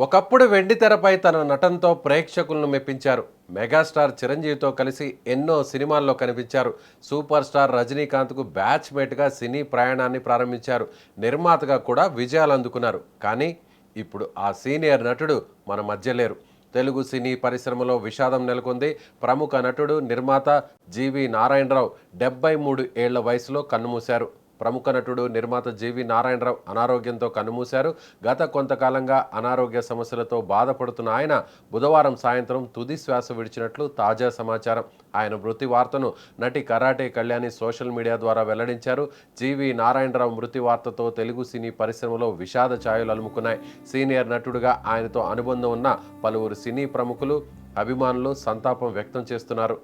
ఒకప్పుడు వెండితెరపై తన నటనతో ప్రేక్షకులను మెప్పించారు. మెగాస్టార్ చిరంజీవితో కలిసి ఎన్నో సినిమాల్లో కనిపించారు. సూపర్ స్టార్ రజనీకాంత్కు బ్యాచ్మేట్గా సినీ ప్రయాణాన్ని ప్రారంభించారు. నిర్మాతగా కూడా విజయాలు అందుకున్నారు. కానీ ఇప్పుడు ఆ సీనియర్ నటుడు మన మధ్య లేరు. తెలుగు సినీ పరిశ్రమలో విషాదం నెలకొంది. ప్రముఖ నటుడు, నిర్మాత జీవి నారాయణరావు 73 ఏళ్ల వయసులో కన్నుమూశారు. ప్రముఖ నటుడు, నిర్మాత జీవి నారాయణరావు అనారోగ్యంతో కన్నుమూశారు. గత కొంతకాలంగా అనారోగ్య సమస్యలతో బాధపడుతున్న ఆయన బుధవారం సాయంత్రం తుది శ్వాస విడిచినట్లు తాజా సమాచారం. ఆయన మృతి వార్తను నటి కరాటే కళ్యాణి సోషల్ మీడియా ద్వారా వెల్లడించారు. జీవి నారాయణరావు మృతి వార్తతో తెలుగు సినీ పరిశ్రమలో విషాద ఛాయలు అలుముకున్నాయి. సీనియర్ నటుడుగా ఆయనతో అనుబంధం ఉన్న పలువురు సినీ ప్రముఖులు, అభిమానులు సంతాపం వ్యక్తం చేస్తున్నారు.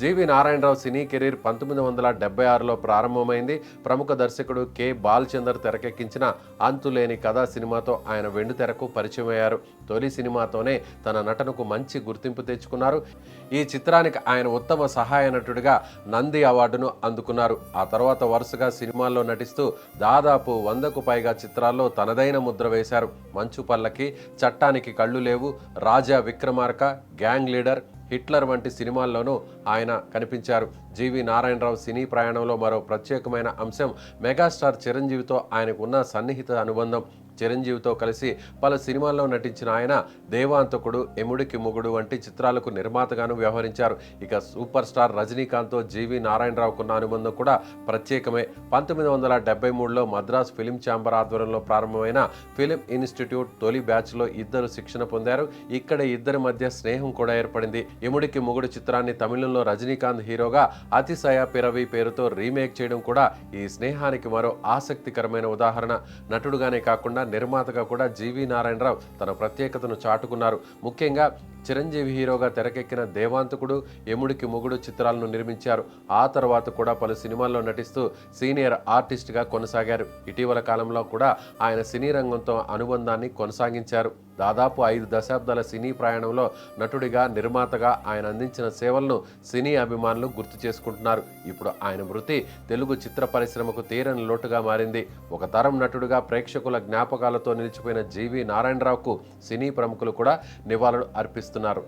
జీవి నారాయణరావు సినీ కెరీర్ 1976లో ప్రారంభమైంది. ప్రముఖ దర్శకుడు కె బాలచందర్ తెరకెక్కించిన అంతులేని కథ సినిమాతో ఆయన వెండితెరకు పరిచయమయ్యారు. తొలి సినిమాతోనే తన నటనకు మంచి గుర్తింపు తెచ్చుకున్నారు. ఈ చిత్రానికి ఆయన ఉత్తమ సహాయ నటుడిగా నంది అవార్డును అందుకున్నారు. ఆ తర్వాత వరుసగా సినిమాల్లో నటిస్తూ దాదాపు 100కు పైగా చిత్రాల్లో తనదైన ముద్ర వేశారు. మంచు పల్లకి, చట్టానికి కళ్ళు లేవు, రాజా విక్రమార్క, గ్యాంగ్ లీడర్, హిట్లర్ వంటి సినిమాల్లోనూ ఆయన కనిపించారు. జీవి నారాయణరావు సినీ ప్రయాణంలో మరో ప్రత్యేకమైన అంశం మెగాస్టార్ చిరంజీవితో ఆయనకున్న సన్నిహిత అనుబంధం. చిరంజీవితో కలిసి పలు సినిమాల్లో నటించిన ఆయన దేవాంతకుడు, ఎముడికి మొగుడు వంటి చిత్రాలకు నిర్మాతగాను వ్యవహరించారు. ఇక సూపర్ స్టార్ రజనీకాంత్తో జీవి నారాయణరావుకున్న అనుబంధం కూడా ప్రత్యేకమే. 1973లో మద్రాస్ ఫిలిం ఛాంబర్ ఆధ్వర్యంలో ప్రారంభమైన ఫిలిం ఇన్స్టిట్యూట్ తొలి బ్యాచ్లో ఇద్దరు శిక్షణ పొందారు. ఇక్కడ ఇద్దరి మధ్య స్నేహం కూడా ఏర్పడింది. ఎముడికి మొగుడు చిత్రాన్ని తమిళంలో రజనీకాంత్ హీరోగా అతిశయ పిరవి పేరుతో రీమేక్ చేయడం కూడా ఈ స్నేహానికి మరో ఆసక్తికరమైన ఉదాహరణ. నటుడుగానే కాకుండా నిర్మాతగా కూడా జీవి నారాయణరావు తన ప్రత్యేకతను చాటుకున్నారు. ముఖ్యంగా చిరంజీవి హీరోగా తెరకెక్కిన దేవాంతకుడు, ఎముడికి మొగుడు చిత్రాలను నిర్మించారు. ఆ తర్వాత కూడా పలు సినిమాల్లో నటిస్తూ సీనియర్ ఆర్టిస్ట్గా కొనసాగారు. ఇటీవల కాలంలో కూడా ఆయన సినీ రంగంతో అనుబంధాన్ని కొనసాగించారు. దాదాపు 5 దశాబ్దాల సినీ ప్రయాణంలో నటుడిగా, నిర్మాతగా ఆయన అందించిన సేవలను సినీ అభిమానులు గుర్తు చేసుకుంటున్నారు. ఇప్పుడు ఆయన మృతి తెలుగు చిత్ర పరిశ్రమకు తీరని లోటుగా మారింది. ఒక తరం నటుడిగా ప్రేక్షకుల జ్ఞాపకాలతో నిలిచిపోయిన జీవి నారాయణరావుకు సినీ ప్రముఖులు కూడా నివాళులు అర్పిస్తున్నారు.